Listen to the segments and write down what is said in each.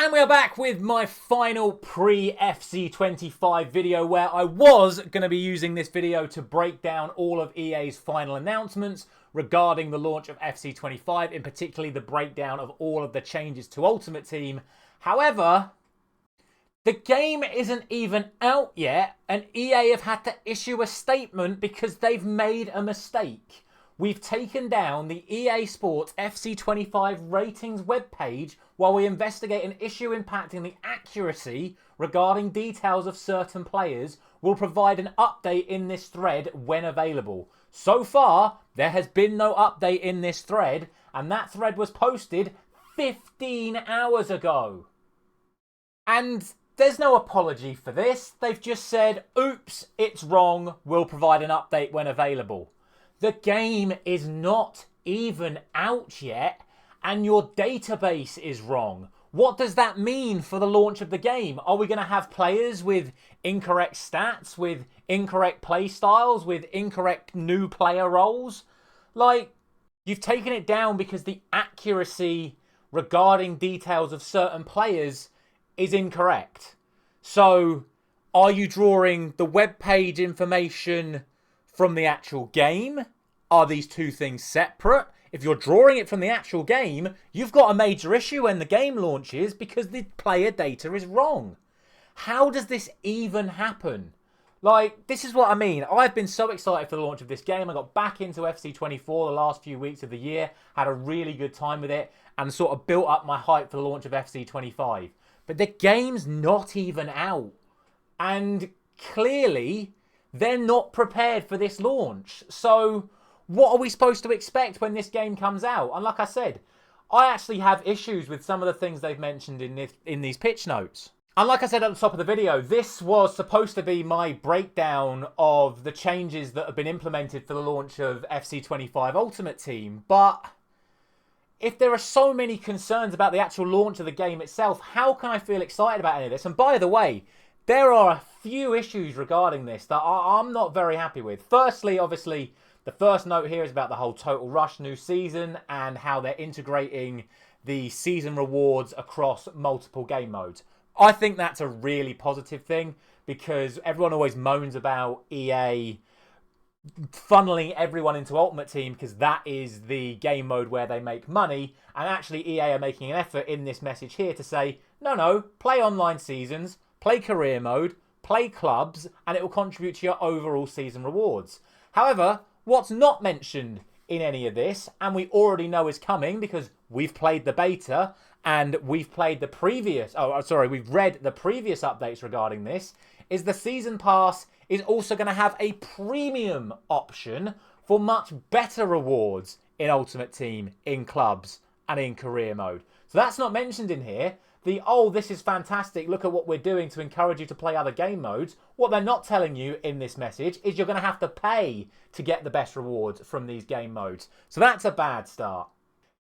And we are back with my final pre-FC25 video, where I was going to be using this video to break down all of EA's final announcements regarding the launch of FC25, in particular the breakdown of all of the changes to Ultimate Team. However, the game isn't even out yet, and EA have had to issue a statement because they've made a mistake. We've taken down the EA Sports FC25 ratings webpage while we investigate an issue impacting the accuracy regarding details of certain players. We'll provide an update in this thread when available. So far, there has been no update in this thread, and that thread was posted 15 hours ago. And there's no apology for this. They've just said, oops, it's wrong. We'll provide an update when available. The game is not even out yet, and your database is wrong. What does that mean for the launch of the game? Are we going to have players with incorrect stats, with incorrect play styles, with incorrect new player roles? Like, you've taken it down because the accuracy regarding details of certain players is incorrect. So, are you drawing the web page information from the actual game? Are these two things separate? If you're drawing it from the actual game, you've got a major issue when the game launches because the player data is wrong. How does this even happen? Like, this is what I mean. I've been so excited for the launch of this game. I got back into FC24 the last few weeks of the year, had a really good time with it, and sort of built up my hype for the launch of FC25. But the game's not even out. And clearly, they're not prepared for this launch. So what are we supposed to expect when this game comes out? And like I said, I actually have issues with some of the things they've mentioned in these pitch notes. And like I said at the top of the video, this was supposed to be my breakdown of the changes that have been implemented for the launch of FC25 Ultimate Team. But if there are so many concerns about the actual launch of the game itself, how can I feel excited about any of this? And by the way, there are a few issues regarding this that I'm not very happy with. Firstly, obviously, the first note here is about the whole Total Rush new season and how they're integrating the season rewards across multiple game modes. I think that's a really positive thing because everyone always moans about EA funneling everyone into Ultimate Team because that is the game mode where they make money. And actually, EA are making an effort in this message here to say, no, play online seasons, play career mode, play clubs, and it will contribute to your overall season rewards. However, what's not mentioned in any of this, and we already know is coming because we've played the beta and we've played the previous, we've read the previous updates regarding this, is the season pass is also going to have a premium option for much better rewards in Ultimate Team, in clubs, and in career mode. So that's not mentioned in here. This is fantastic, look at what we're doing to encourage you to play other game modes. What they're not telling you in this message is you're going to have to pay to get the best rewards from these game modes. So that's a bad start.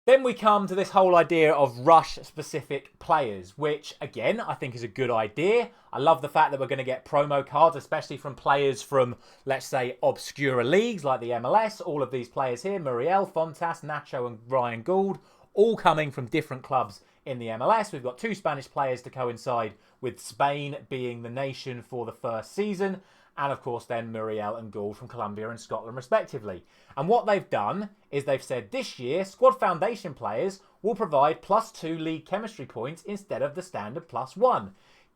Then we come to this whole idea of Rush-specific players, which, again, I think is a good idea. I love the fact that we're going to get promo cards, especially from players from, let's say, obscure leagues like the MLS. All of these players here, Muriel, Fontas, Nacho and Ryan Gould, all coming from different clubs in the MLS. We've got two Spanish players to coincide with Spain being the nation for the first season. And of course then Muriel and Gould from Colombia and Scotland respectively. And what they've done is they've said this year Squad Foundation players will provide +2 league chemistry points instead of the standard +1,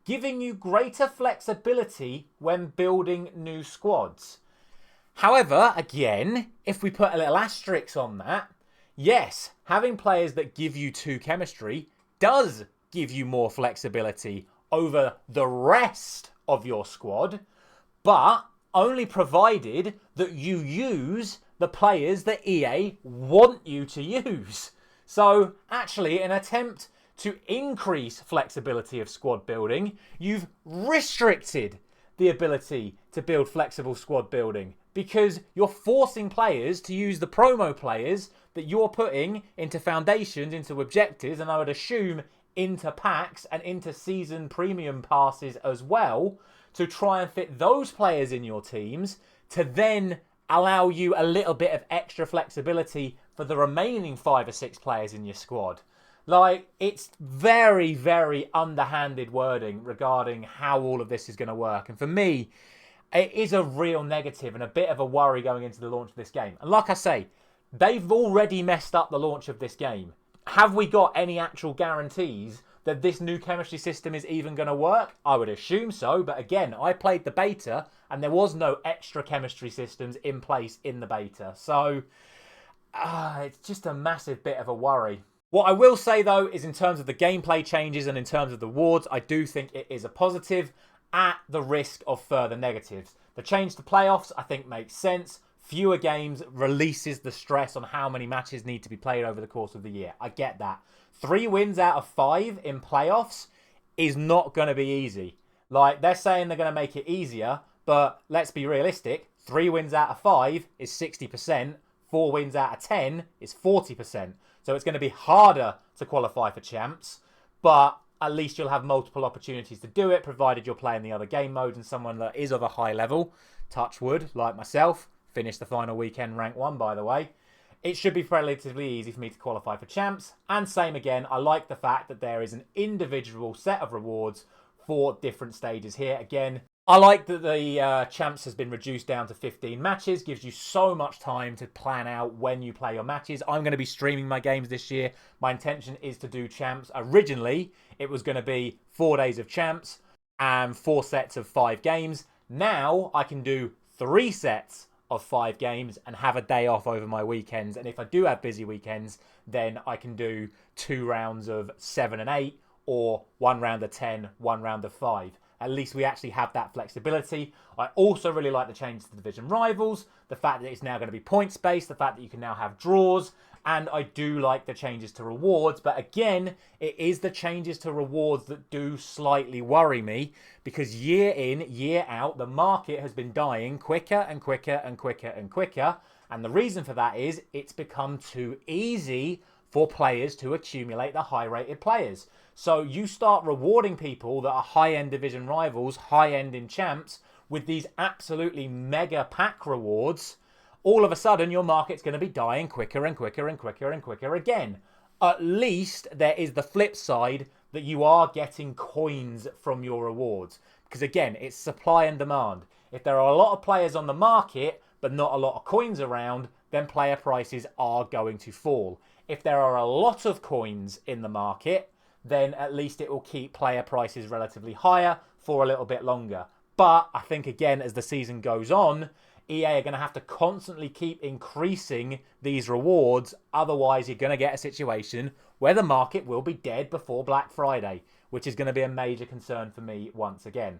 giving you greater flexibility when building new squads. However, again, if we put a little asterisk on that, yes, having players that give you 2 chemistry does give you more flexibility over the rest of your squad, but only provided that you use the players that EA want you to use. So actually, in an attempt to increase flexibility of squad building, you've restricted the ability to build flexible squad building because you're forcing players to use the promo players that you're putting into foundations, into objectives, and I would assume into packs and into season premium passes as well, to try and fit those players in your teams to then allow you a little bit of extra flexibility for the remaining 5 or 6 players in your squad. Like, it's very, very underhanded wording regarding how all of this is going to work. And for me, it is a real negative and a bit of a worry going into the launch of this game. And like I say, they've already messed up the launch of this game. Have we got any actual guarantees that this new chemistry system is even going to work? I would assume so, but again, I played the beta and there was no extra chemistry systems in place in the beta. So, it's just a massive bit of a worry. What I will say though is in terms of the gameplay changes and in terms of the wards, I do think it is a positive at the risk of further negatives. The change to playoffs I think makes sense. Fewer games releases the stress on how many matches need to be played over the course of the year. I get that. 3 wins out of 5 in playoffs is not going to be easy. Like, they're saying they're going to make it easier, but let's be realistic. 3 wins out of 5 is 60%. 4 wins out of 10 is 40%. So it's going to be harder to qualify for champs, but at least you'll have multiple opportunities to do it, provided you're playing the other game modes and someone that is of a high level, touch wood, like myself, finished the final weekend rank 1, by the way. It should be relatively easy for me to qualify for champs. And same again, I like the fact that there is an individual set of rewards for different stages here. Again, I like that the champs has been reduced down to 15 matches. Gives you so much time to plan out when you play your matches. I'm going to be streaming my games this year. My intention is to do champs. Originally, it was going to be 4 days of champs and 4 sets of 5 games. Now, I can do 3 sets of 5 games and have a day off over my weekends. And if I do have busy weekends, then I can do 2 rounds of 7 and 8 or 1 round of 10, 1 round of 5. At least we actually have that flexibility. I also really like the change to the division rivals, the fact that it's now going to be points based, the fact that you can now have draws, and I do like the changes to rewards. But again, it is the changes to rewards that do slightly worry me, because year in, year out, the market has been dying quicker and quicker and quicker and quicker. And the reason for that is it's become too easy for players to accumulate the high-rated players. So you start rewarding people that are high-end division rivals, high-end in champs, with these absolutely mega pack rewards. All of a sudden, your market's going to be dying quicker and quicker and quicker and quicker again. At least there is the flip side that you are getting coins from your rewards. Because again, it's supply and demand. If there are a lot of players on the market, but not a lot of coins around, then player prices are going to fall. If there are a lot of coins in the market, then at least it will keep player prices relatively higher for a little bit longer. But I think, again, as the season goes on, EA are going to have to constantly keep increasing these rewards. Otherwise, you're going to get a situation where the market will be dead before Black Friday, which is going to be a major concern for me once again.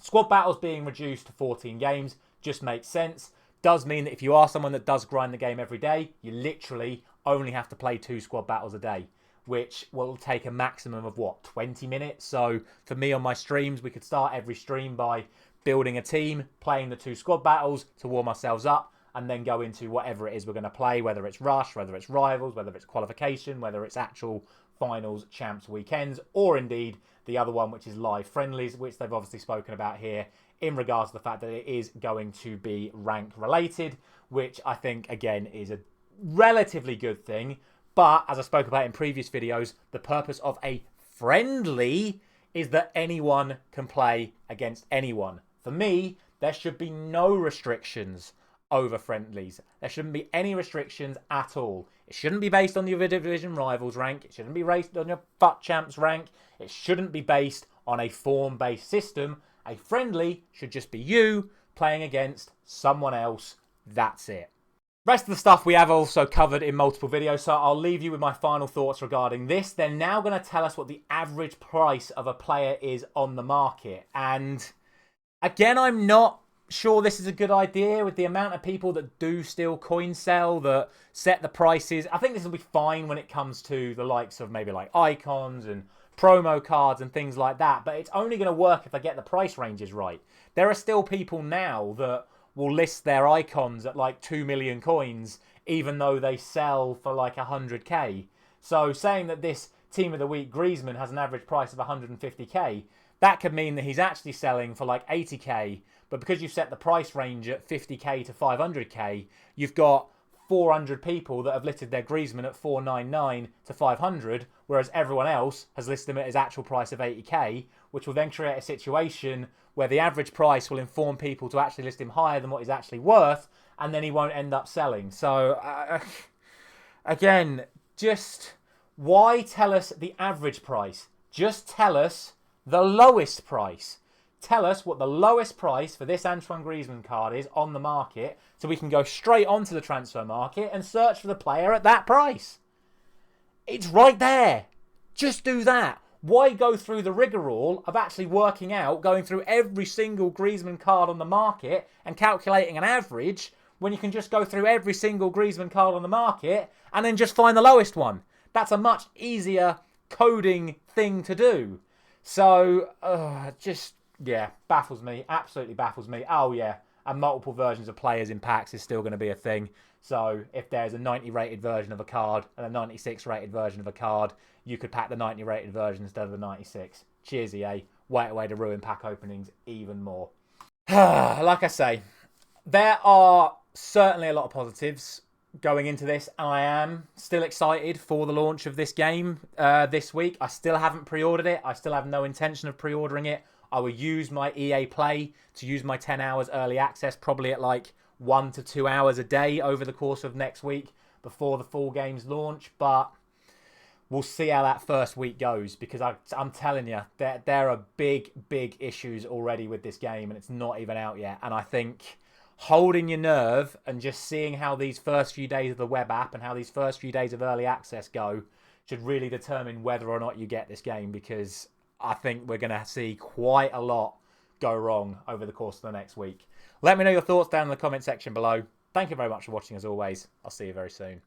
Squad battles being reduced to 14 games just makes sense. Does mean that if you are someone that does grind the game every day, you literally only have to play 2 squad battles a day, which will take a maximum of, 20 minutes? So for me on my streams, we could start every stream by building a team, playing the 2 squad battles to warm ourselves up, and then go into whatever it is we're going to play, whether it's Rush, whether it's Rivals, whether it's Qualification, whether it's actual Finals, Champs, Weekends, or indeed the other one, which is Live Friendlies, which they've obviously spoken about here in regards to the fact that it is going to be rank related, which I think, again, is a relatively good thing. But as I spoke about in previous videos, the purpose of a friendly is that anyone can play against anyone. For me, there should be no restrictions over friendlies. There shouldn't be any restrictions at all. It shouldn't be based on your division rivals rank. It shouldn't be based on your FUT champs rank. It shouldn't be based on a form-based system. A friendly should just be you playing against someone else. That's it. Rest of the stuff we have also covered in multiple videos, so I'll leave you with my final thoughts regarding this. They're now going to tell us what the average price of a player is on the market. And again, I'm not sure this is a good idea with the amount of people that do still coin sell, that set the prices. I think this will be fine when it comes to the likes of maybe like icons and promo cards and things like that. But it's only going to work if I get the price ranges right. There are still people now that will list their icons at like 2 million coins, even though they sell for like 100k. So saying that this Team of the Week Griezmann has an average price of 150k, that could mean that he's actually selling for like 80k. But because you've set the price range at 50k to 500k, you've got 400 people that have listed their Griezmann at 499 to 500, whereas everyone else has listed them at his actual price of 80k, which will then create a situation where the average price will inform people to actually list him higher than what he's actually worth, and then he won't end up selling. So, again, just why tell us the average price? Just tell us the lowest price. Tell us what the lowest price for this Antoine Griezmann card is on the market, so we can go straight onto the transfer market and search for the player at that price. It's right there. Just do that. Why go through the rigmarole of actually working out, going through every single Griezmann card on the market and calculating an average, when you can just go through every single Griezmann card on the market and then just find the lowest one? That's a much easier coding thing to do. So, yeah, baffles me. Absolutely baffles me. Oh, yeah, and multiple versions of players in packs is still going to be a thing. So if there's a 90 rated version of a card and a 96 rated version of a card, you could pack the 90 rated version instead of the 96. Cheers, EA. Way to ruin pack openings even more. Like I say, there are certainly a lot of positives going into this, and I am still excited for the launch of this game this week. I still haven't pre-ordered it. I still have no intention of pre-ordering it. I will use my EA Play to use my 10 hours early access, probably at like 1 to 2 hours a day over the course of next week before the full game's launch. But we'll see how that first week goes, because I'm telling you, there are big issues already with this game, and it's not even out yet. And I think holding your nerve and just seeing how these first few days of the web app and how these first few days of early access go should really determine whether or not you get this game, because I think we're going to see quite a lot go wrong over the course of the next week. Let me know your thoughts down in the comment section below. Thank you very much for watching as always. I'll see you very soon.